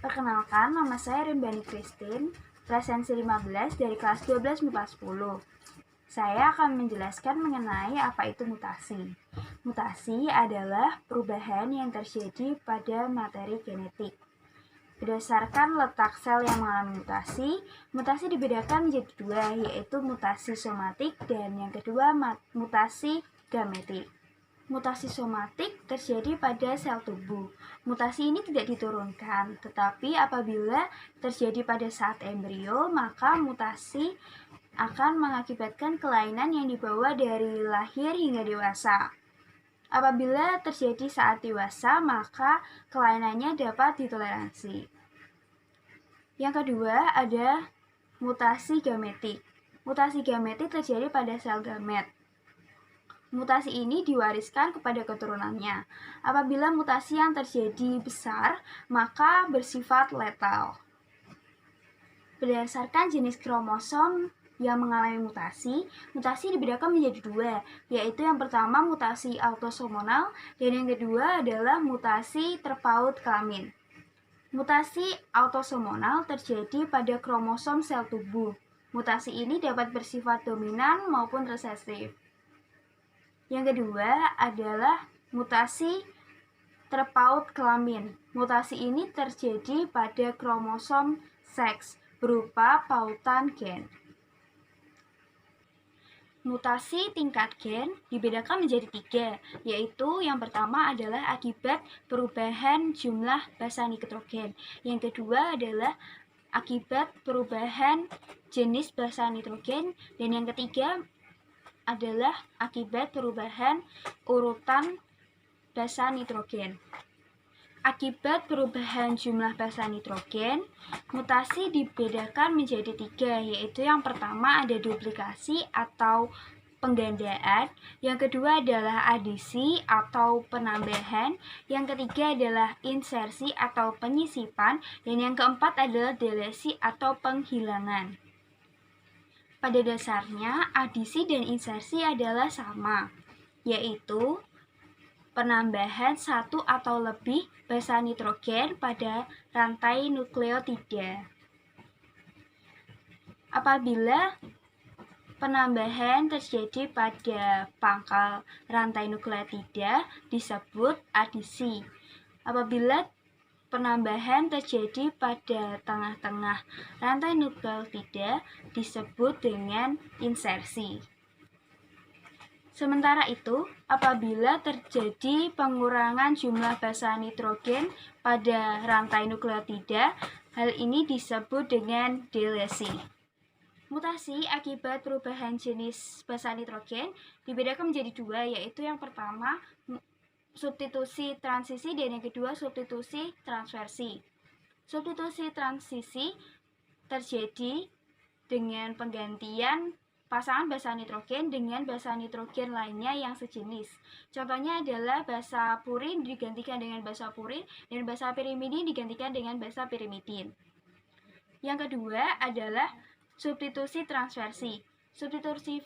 Perkenalkan, nama saya Rimbani Christine, presensi 15 dari kelas 12 MIPA 10. Saya akan menjelaskan mengenai apa itu mutasi. Mutasi adalah perubahan yang terjadi pada materi genetik. Berdasarkan letak sel yang mengalami mutasi, mutasi dibedakan menjadi dua, yaitu mutasi somatik dan yang kedua mutasi gametik. Mutasi somatik terjadi pada sel tubuh. Mutasi ini tidak diturunkan, tetapi apabila terjadi pada saat embrio, maka mutasi akan mengakibatkan kelainan yang dibawa dari lahir hingga dewasa. Apabila terjadi saat dewasa, maka kelainannya dapat ditoleransi. Yang kedua ada mutasi gametik. Mutasi gametik terjadi pada sel gamet. Mutasi ini diwariskan kepada keturunannya. Apabila mutasi yang terjadi besar, maka bersifat letal. Berdasarkan jenis kromosom yang mengalami mutasi dibedakan menjadi dua, yaitu yang pertama mutasi autosomal dan yang kedua adalah mutasi terpaut kelamin. Mutasi autosomal terjadi pada kromosom sel tubuh. Mutasi ini dapat bersifat dominan maupun resesif. Yang kedua adalah mutasi terpaut kelamin. Mutasi ini terjadi pada kromosom seks berupa pautan gen. Mutasi tingkat gen dibedakan menjadi tiga, yaitu yang pertama adalah akibat perubahan jumlah basa nitrogen. Yang kedua adalah akibat perubahan jenis basa nitrogen. Dan yang ketiga adalah akibat perubahan urutan basa nitrogen. Akibat perubahan jumlah basa nitrogen, mutasi dibedakan menjadi tiga, yaitu yang pertama ada duplikasi atau penggandaan, yang kedua adalah adisi atau penambahan, yang ketiga adalah insersi atau penyisipan, dan yang keempat adalah delesi atau penghilangan. Pada dasarnya, adisi dan insersi adalah sama, yaitu penambahan satu atau lebih basa nitrogen pada rantai nukleotida. Apabila penambahan terjadi pada pangkal rantai nukleotida disebut adisi. Apabila penambahan terjadi pada tengah-tengah rantai nukleotida disebut dengan insersi. Sementara itu, apabila terjadi pengurangan jumlah basa nitrogen pada rantai nukleotida, hal ini disebut dengan delesi. Mutasi akibat perubahan jenis basa nitrogen dibedakan menjadi dua, yaitu yang pertama substitusi transisi dan yang kedua substitusi transversi. Substitusi transisi terjadi dengan penggantian pasangan basa nitrogen dengan basa nitrogen lainnya yang sejenis. Contohnya adalah basa purin digantikan dengan basa purin dan basa pirimidin digantikan dengan basa pirimidin. Yang kedua adalah substitusi transversi. Substitusi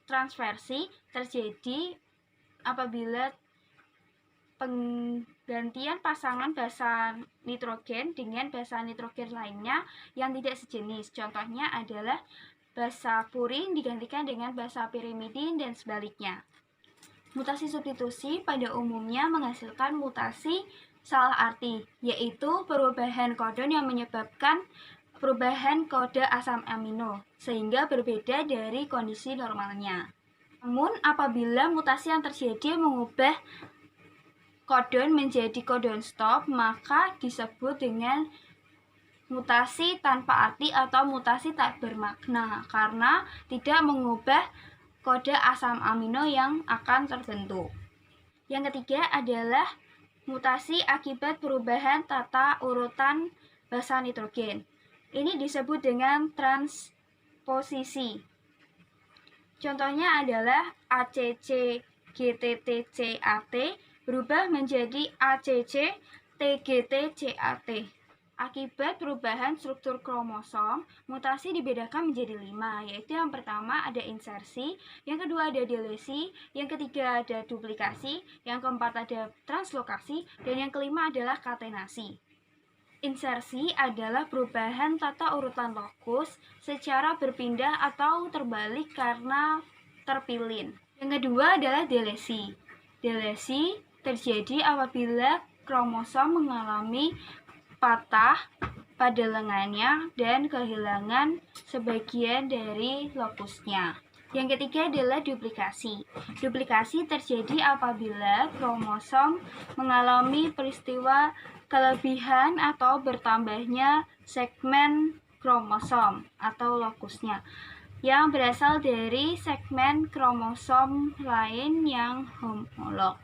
transversi terjadi apabila penggantian pasangan basa nitrogen dengan basa nitrogen lainnya yang tidak sejenis. Contohnya adalah basa purin digantikan dengan basa pirimidin dan sebaliknya. Mutasi substitusi pada umumnya menghasilkan mutasi salah arti, yaitu perubahan kodon yang menyebabkan perubahan kode asam amino, sehingga berbeda dari kondisi normalnya. Namun, apabila mutasi yang terjadi mengubah kodon menjadi kodon stop, maka disebut dengan mutasi tanpa arti atau mutasi tak bermakna karena tidak mengubah kode asam amino yang akan terbentuk. Yang ketiga adalah mutasi akibat perubahan tata urutan basa nitrogen. Ini disebut dengan transposisi. Contohnya adalah ACC GTT-CAT berubah menjadi ACC TGT-CAT. Akibat perubahan struktur kromosom, mutasi dibedakan menjadi 5, yaitu yang pertama ada insersi, yang kedua ada delesi, yang ketiga ada duplikasi, yang keempat ada translokasi, dan yang kelima adalah katenasi. Insersi adalah perubahan tata urutan lokus secara berpindah atau terbalik karena terpilin. Yang kedua adalah delesi. Delesi terjadi apabila kromosom mengalami patah pada lengannya dan kehilangan sebagian dari lokusnya. Yang ketiga adalah duplikasi. Duplikasi terjadi apabila kromosom mengalami peristiwa kelebihan atau bertambahnya segmen kromosom atau lokusnya yang berasal dari segmen kromosom lain yang homolog.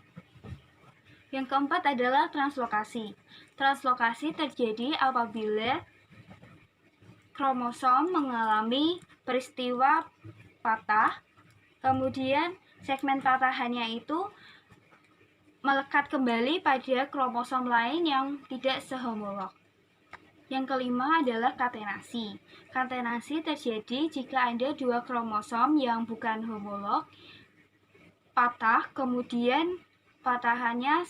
Yang keempat adalah translokasi. Translokasi terjadi apabila kromosom mengalami peristiwa patah, kemudian segmen patahannya itu melekat kembali pada kromosom lain yang tidak sehomolog. Yang kelima adalah katenasi. Katenasi terjadi jika ada dua kromosom yang bukan homolog patah, kemudian patahannya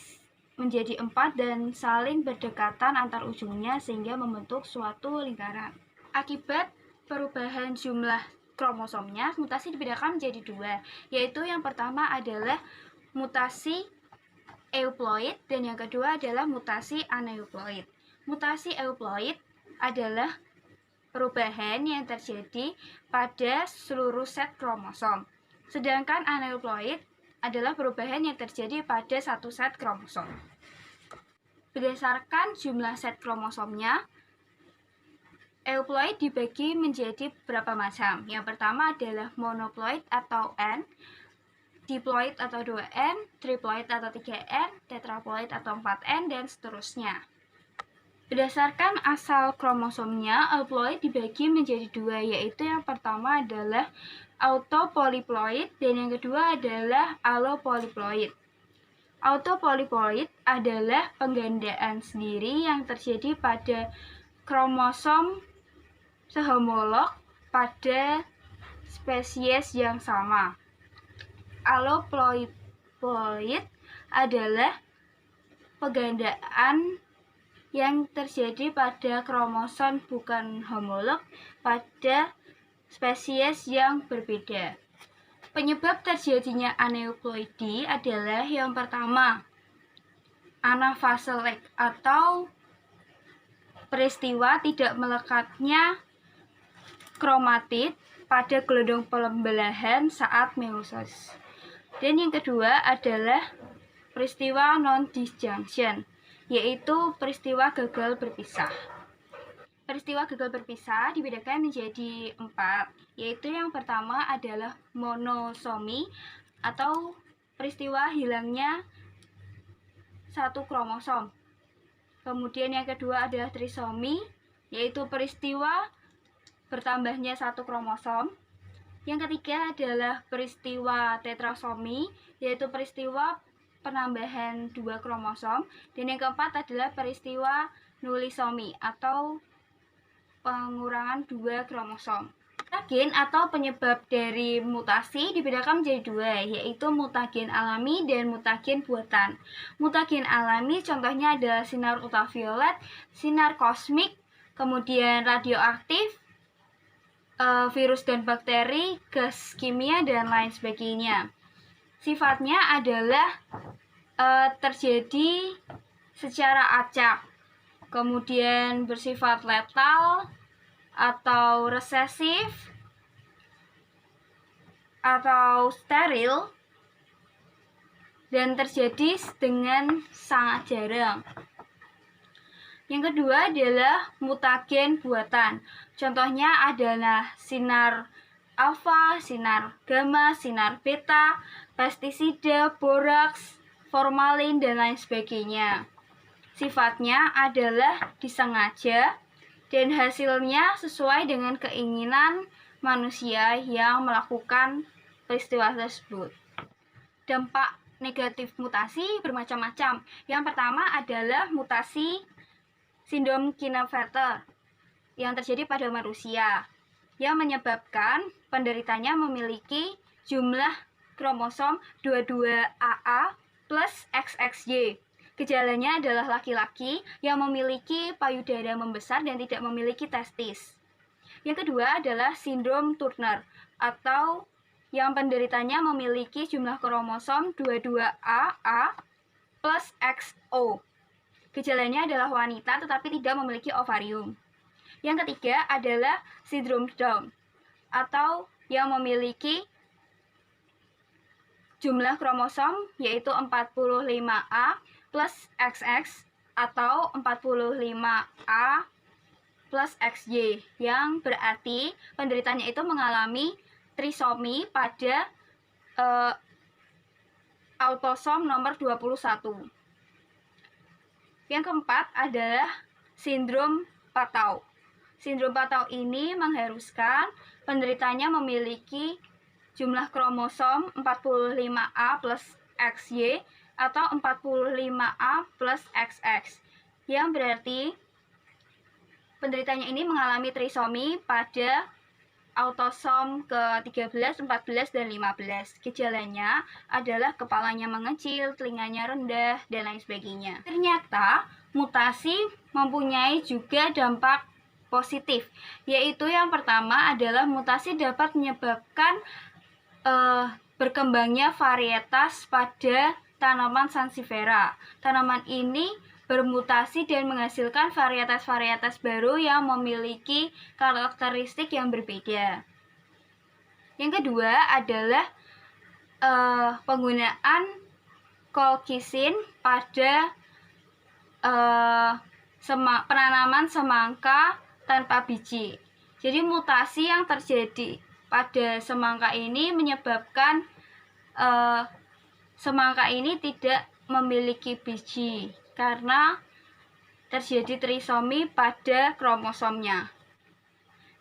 menjadi 4 dan saling berdekatan antar ujungnya sehingga membentuk suatu lingkaran. Akibat perubahan jumlah kromosomnya, mutasi dibedakan menjadi 2, yaitu yang pertama adalah mutasi euploid dan yang kedua adalah mutasi aneuploid. Mutasi euploid adalah perubahan yang terjadi pada seluruh set kromosom. Sedangkan aneuploid adalah perubahan yang terjadi pada satu set kromosom. Berdasarkan jumlah set kromosomnya, euploid dibagi menjadi beberapa macam. Yang pertama adalah monoploid atau N, diploid atau 2N, triploid atau 3N, tetraploid atau 4N, dan seterusnya. Berdasarkan asal kromosomnya, euploid dibagi menjadi 2, yaitu yang pertama adalah autopolyploid dan yang kedua adalah allopolyploid. Autopolyploid adalah penggandaan sendiri yang terjadi pada kromosom sehomolog pada spesies yang sama. Allopolyploid adalah penggandaan yang terjadi pada kromosom bukan homolog pada spesies yang berbeda. Penyebab terjadinya aneuploidi adalah yang pertama, anafase lag atau peristiwa tidak melekatnya kromatid pada gelondong pembelahan saat meiosis. Dan yang kedua adalah peristiwa non-disjunction, yaitu peristiwa gagal berpisah. Peristiwa gagal berpisah dibedakan menjadi 4, yaitu yang pertama adalah monosomi atau peristiwa hilangnya satu kromosom. Kemudian yang kedua adalah trisomi, yaitu peristiwa bertambahnya satu kromosom. Yang ketiga adalah peristiwa tetrasomi, yaitu peristiwa penambahan 2 kromosom. Dan yang keempat adalah peristiwa nulisomi atau pengurangan 2 kromosom. Mutagen atau penyebab dari mutasi dibedakan menjadi 2, yaitu mutagen alami dan mutagen buatan. Mutagen alami contohnya adalah sinar ultraviolet, sinar kosmik, kemudian radioaktif, virus dan bakteri, gas kimia, dan lain sebagainya. Sifatnya adalah terjadi secara acak, kemudian bersifat letal atau resesif atau steril, dan terjadi dengan sangat jarang. Yang kedua adalah mutagen buatan. Contohnya adalah sinar alfa, sinar gamma, sinar beta, pestisida, boraks, formalin, dan lain sebagainya. Sifatnya adalah disengaja dan hasilnya sesuai dengan keinginan manusia yang melakukan peristiwa tersebut. Dampak negatif mutasi bermacam-macam. Yang pertama adalah mutasi sindrom Klinefelter yang terjadi pada manusia, yang menyebabkan penderitanya memiliki jumlah kromosom 22AA plus XXY. Gejalanya adalah laki-laki yang memiliki payudara membesar dan tidak memiliki testis. Yang kedua adalah sindrom Turner atau yang penderitanya memiliki jumlah kromosom 22AA plus XO. Gejalanya adalah wanita tetapi tidak memiliki ovarium. Yang ketiga adalah sindrom Down atau yang memiliki jumlah kromosom yaitu 45A plus XX atau 45A plus XY, yang berarti penderitanya itu mengalami trisomi pada autosom nomor 21. Yang keempat adalah sindrom Patau. Sindrom Patau ini mengharuskan penderitanya memiliki jumlah kromosom 45A plus XY atau 45A plus XX, yang berarti penderitanya ini mengalami trisomi pada autosom ke-13, 14, dan 15. Gejalanya adalah kepalanya mengecil, telinganya rendah, dan lain sebagainya. Ternyata mutasi mempunyai juga dampak positif, yaitu yang pertama adalah mutasi dapat menyebabkan berkembangnya varietas pada tanaman sansevieria. Tanaman ini bermutasi dan menghasilkan varietas-varietas baru yang memiliki karakteristik yang berbeda. Yang kedua adalah penggunaan colchicine pada penanaman semangka tanpa biji. Jadi mutasi yang terjadi pada semangka ini menyebabkan semangka ini tidak memiliki biji karena terjadi trisomi pada kromosomnya.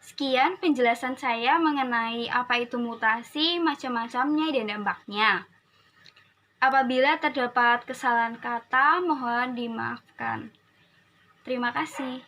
Sekian penjelasan saya mengenai apa itu mutasi, macam-macamnya, dan dampaknya. Apabila terdapat kesalahan kata, mohon dimaafkan. Terima kasih.